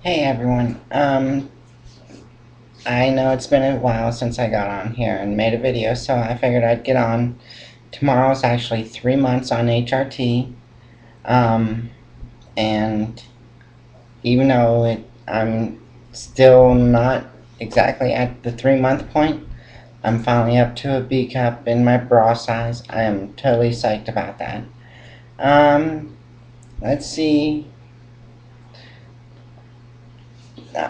Hey everyone. I know it's been a while since I got on here and made a video, so I figured I'd get on. Tomorrow's actually 3 months on HRT. Um, and even though I'm still not exactly at the 3 month point, I'm finally up to a B cup in my bra size. I am totally psyched about that. Um, let's see.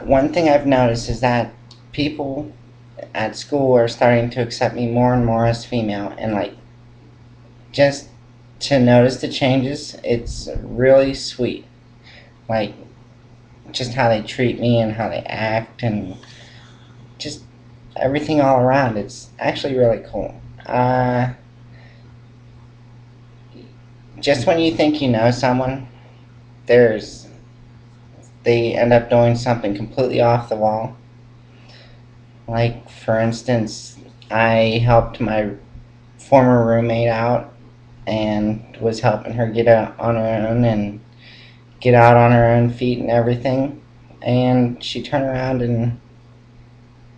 One thing I've noticed is that people at school are starting to accept me more and more as female, and like just to notice the changes, it's really sweet. Like just how they treat me and how they act and just everything all around. It's actually really cool. Just when you think you know someone, there's they end up doing something completely off the wall. Like for instance, I helped my former roommate out and was helping her get out on her own and get out on her own feet and everything. And she turned around and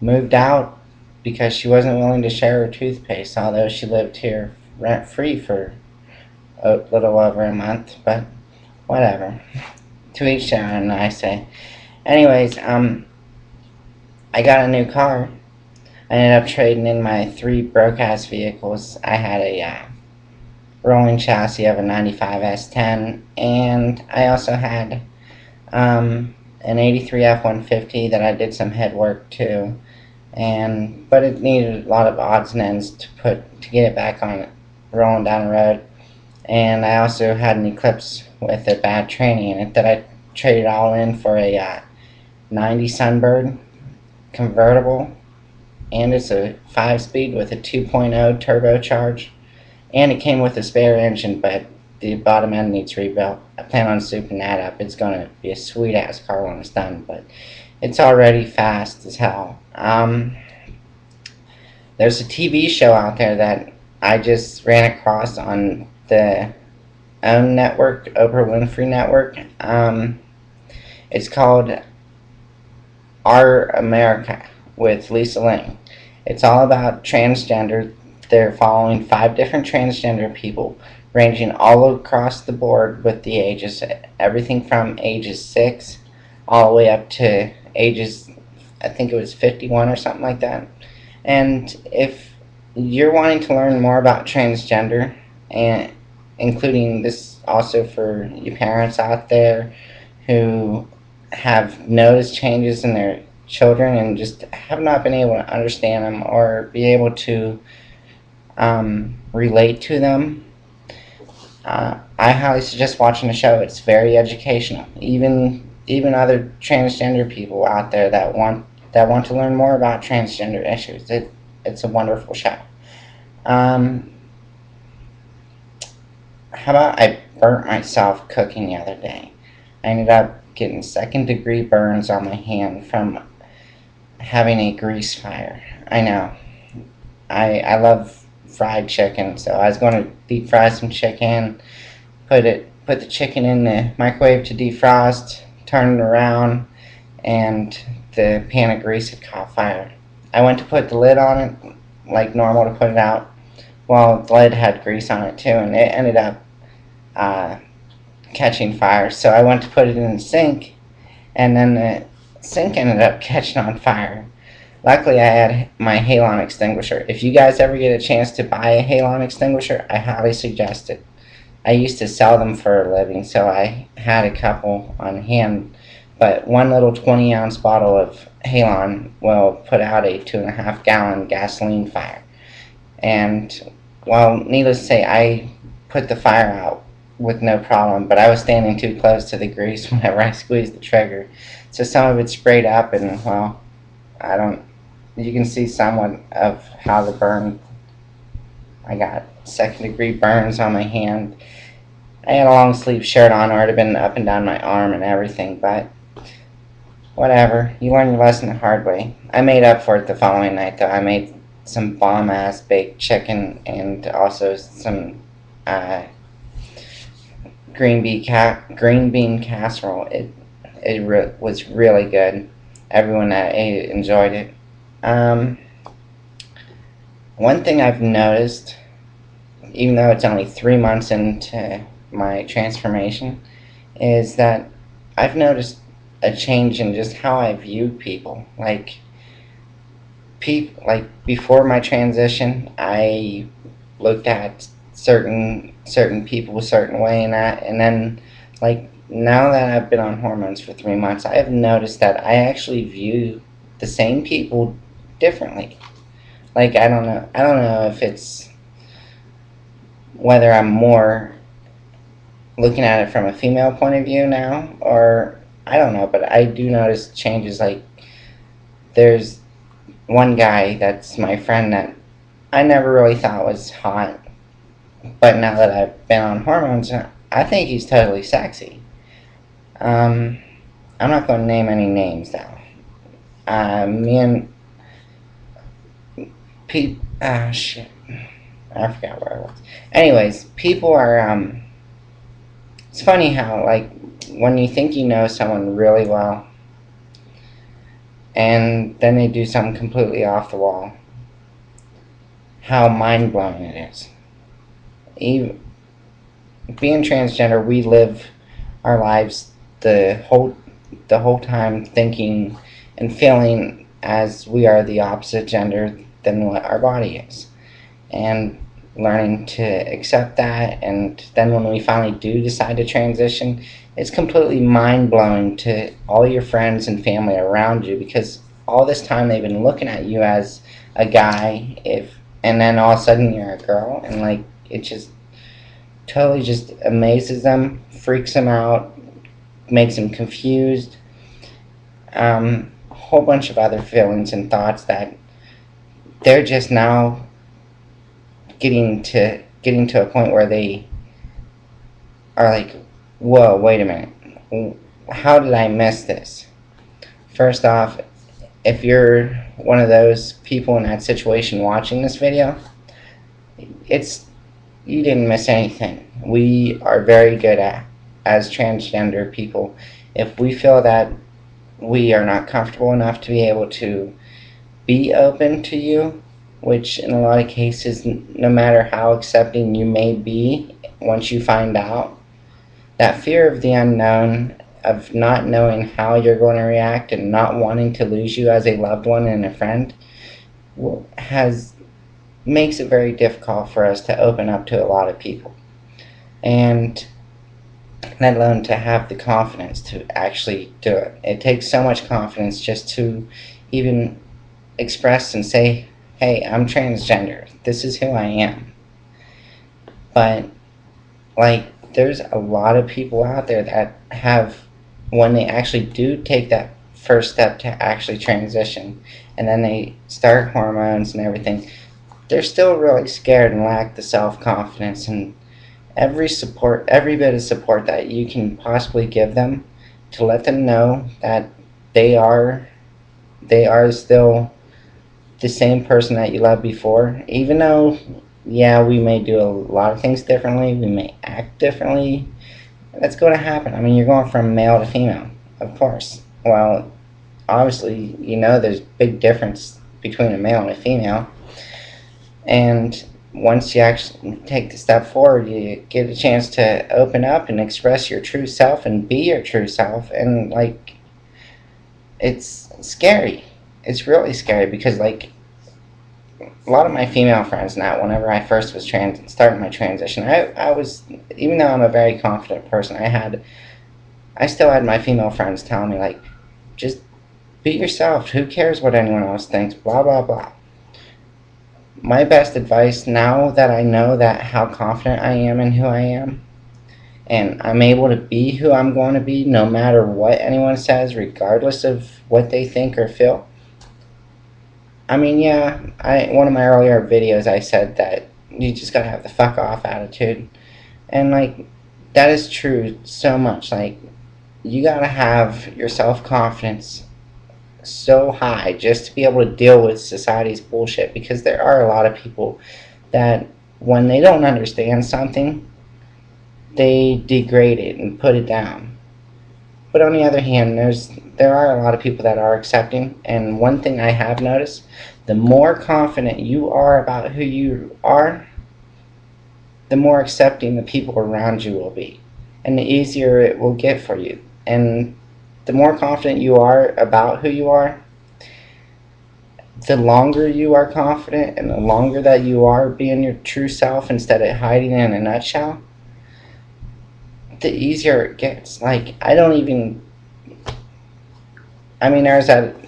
moved out because she wasn't willing to share her toothpaste, although she lived here rent free for a little over a month. But whatever. To each their own, I say. Anyways, I got a new car. I ended up trading in my three broke ass vehicles. I had a rolling chassis of a 95 S10, and I also had an 83 F-150 that I did some head work to, but it needed a lot of odds and ends to get it back on rolling down the road. And I also had an Eclipse with a bad tranny in it that I traded all in for a 90 Sunbird convertible, and it's a 5-speed with a 2.0 turbocharge. And it came with a spare engine, but the bottom end needs rebuilt. I plan on souping that up. It's going to be a sweet ass car when it's done, but it's already fast as hell. There's a TV show out there that I just ran across on the OWN network, Oprah Winfrey Network. It's called Our America with Lisa Ling. It's all about transgender. They're following 5 different transgender people, ranging all across the board with the ages, everything from ages 6 all the way up to ages, I think it was 51 or something like that. And if you're wanting to learn more about transgender, and including this also for your parents out there who have noticed changes in their children and just have not been able to understand them or be able to relate to them, I highly suggest watching the show. It's very educational. Even other transgender people out there that want to learn more about transgender issues, it's a wonderful show. Um, how about I burnt myself cooking the other day? I ended up getting second-degree burns on my hand from having a grease fire. I know. I love fried chicken, so I was going to deep fry some chicken, put the chicken in the microwave to defrost, turn it around, and the pan of grease had caught fire. I went to put the lid on it like normal to put it out. Well, the lid had grease on it too, and it ended up uh, catching fire. So I went to put it in the sink, and then the sink ended up catching on fire. Luckily, I had my halon extinguisher. If you guys ever get a chance to buy a halon extinguisher, I highly suggest it. I used to sell them for a living, so I had a couple on hand. But one little 20-ounce bottle of halon will put out a 2.5-gallon gasoline fire. And, well, needless to say, I put the fire out with no problem, but I was standing too close to the grease whenever I squeezed the trigger. So some of it sprayed up, and, well, I don't. You can see somewhat of how the burn. I got second-degree burns on my hand. I had a long sleeve shirt on, or it had been up and down my arm and everything, but whatever. You learn your lesson the hard way. I made up for it the following night, though. I made some bomb-ass baked chicken and also some green bean casserole. was really good. Everyone that ate it enjoyed it. Um, One thing I've noticed, even though it's only 3 months into my transformation, is that I've noticed a change in just how I view people. Like before my transition, I looked at certain people a certain way, and then like now that I've been on hormones for 3 months, I have noticed that I actually view the same people differently. Like I don't know if it's whether I'm more looking at it from a female point of view now, or I don't know, but I do notice changes. Like there's one guy that's my friend that I never really thought was hot, but now that I've been on hormones, I think he's totally sexy. Um, I'm not going to name any names though. Me and Pete. Ah, shit. I forgot where I was. Anyways, people are. It's funny how like when you think you know someone really well, and then they do something completely off the wall. How mind blowing it is. Even being transgender, we live our lives the whole time thinking and feeling as we are the opposite gender than what our body is, and learning to accept that. And then when we finally do decide to transition, it's completely mind-blowing to all your friends and family around you, because all this time they've been looking at you as a guy, and then all of a sudden you're a girl, and like it just totally just amazes them, freaks them out, makes them confused. A whole bunch of other feelings and thoughts that they're just now getting to a point where they are like, whoa, wait a minute, how did I miss this? First off, if you're one of those people in that situation watching this video, it's you didn't miss anything. We are very good at, as transgender people, if we feel that we are not comfortable enough to be able to be open to you, which in a lot of cases, no matter how accepting you may be, once you find out, that fear of the unknown, of not knowing how you're going to react and not wanting to lose you as a loved one and a friend, makes it very difficult for us to open up to a lot of people, and let alone to have the confidence to actually do it. It takes so much confidence just to even express and say, hey, I'm transgender, this is who I am. But like there's a lot of people out there that have, when they actually do take that first step to actually transition, and then they start hormones and everything, they're still really scared and lack the self-confidence. And every bit of support that you can possibly give them to let them know that they are still the same person that you loved before, even though, yeah, we may do a lot of things differently, we may act differently. That's going to happen. I mean, you're going from male to female, of course. Well, obviously, there's a big difference between a male and a female. And once you actually take the step forward, you get a chance to open up and express your true self and be your true self. And like, it's scary. It's really scary, because like a lot of my female friends now, whenever I first was starting my transition, I was, even though I'm a very confident person, I still had my female friends telling me like, just be yourself. Who cares what anyone else thinks? Blah blah blah. My best advice now that I know that how confident I am in who I am, and I'm able to be who I'm going to be no matter what anyone says, regardless of what they think or feel. I mean, yeah, one of my earlier videos I said that you just gotta have the fuck off attitude, and like that is true so much. Like you gotta have your self-confidence so high just to be able to deal with society's bullshit, because there are a lot of people that when they don't understand something, they degrade it and put it down. But on the other hand, there are a lot of people that are accepting, and one thing I have noticed, the more confident you are about who you are, the more accepting the people around you will be, and the easier it will get for you. And the more confident you are about who you are, the longer you are confident and the longer that you are being your true self instead of hiding in a nutshell, the easier it gets. Like,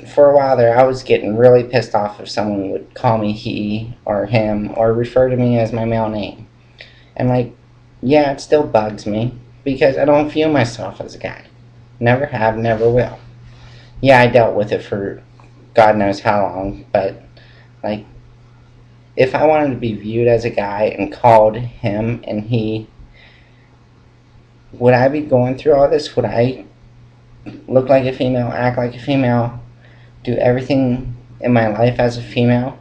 for a while there, I was getting really pissed off if someone would call me he or him or refer to me as my male name. And, like, yeah, it still bugs me because I don't view myself as a guy. Never have, never will. Yeah, I dealt with it for God knows how long, but, like, if I wanted to be viewed as a guy and called him and he, would I be going through all this? Would I look like a female, act like a female, do everything in my life as a female?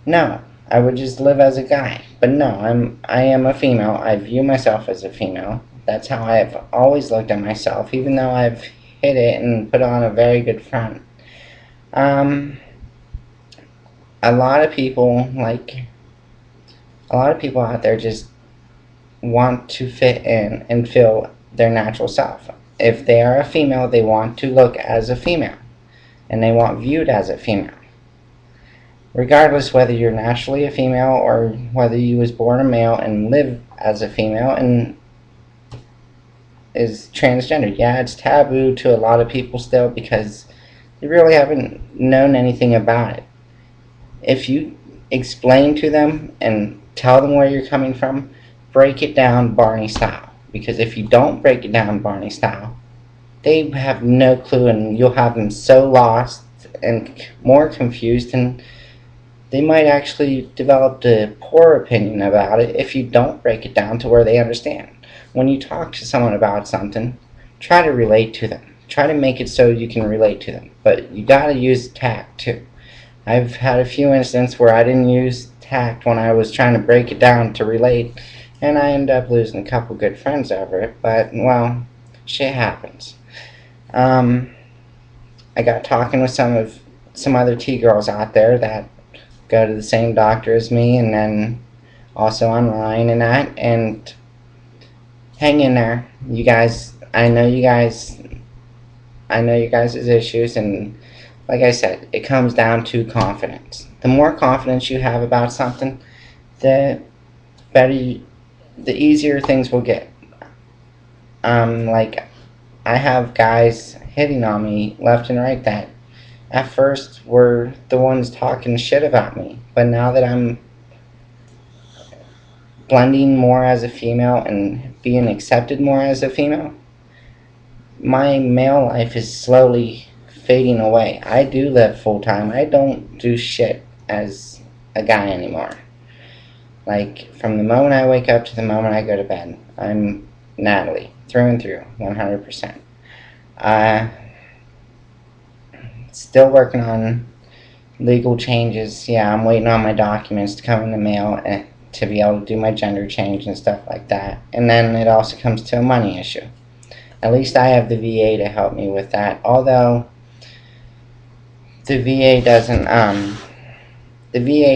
No, I would just live as a guy. But no, I am a female. I view myself as a female. That's how I've always looked at myself, even though I've hid it and put on a very good front. A lot of people out there just want to fit in and feel their natural self. If they are a female, they want to look as a female, and they want viewed as a female. Regardless whether you're naturally a female or whether you was born a male and live as a female and is transgender. Yeah, it's taboo to a lot of people still because they really haven't known anything about it. If you explain to them and tell them where you're coming from, break it down Barney style. Because if you don't break it down Barney style, they have no clue, and you'll have them so lost and more confused, and they might actually develop a poor opinion about it if you don't break it down to where they understand. When you talk to someone about something, try to relate to them. Try to make it so you can relate to them. But you gotta use tact too. I've had a few instances where I didn't use tact when I was trying to break it down to relate, and I ended up losing a couple good friends over it, but, well, shit happens. I got talking with some other T-girls out there that go to the same doctor as me, and then also online and that, and hang in there. You guys, I know you guys' issues, and like I said, it comes down to confidence. The more confidence you have about something, the easier things will get. Like, I have guys hitting on me left and right that at first were the ones talking shit about me, but now that I'm blending more as a female and being accepted more as a female, my male life is slowly fading away. I do live full time. I don't do shit as a guy anymore. Like, from the moment I wake up to the moment I go to bed, I'm Natalie, through and through, 100%. Still working on legal changes. Yeah, I'm waiting on my documents to come in the mail and to be able to do my gender change and stuff like that. And then it also comes to a money issue. At least I have the VA to help me with that. Although the VA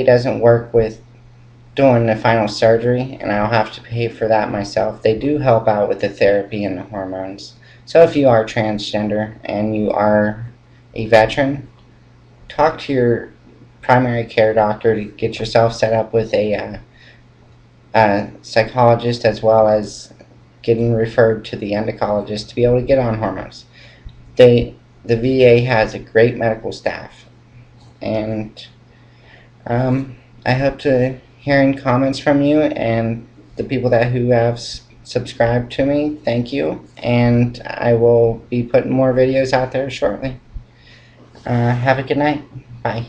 doesn't work with doing the final surgery, and I'll have to pay for that myself. They do help out with the therapy and the hormones. So if you are transgender and you are a veteran, talk to your primary care doctor to get yourself set up with a psychologist, as well as getting referred to the endocrinologist to be able to get on hormones. The VA has a great medical staff, and I hope to hearing comments from you and the people who have subscribed to me. Thank you, and I will be putting more videos out there shortly. Have a good night. Bye.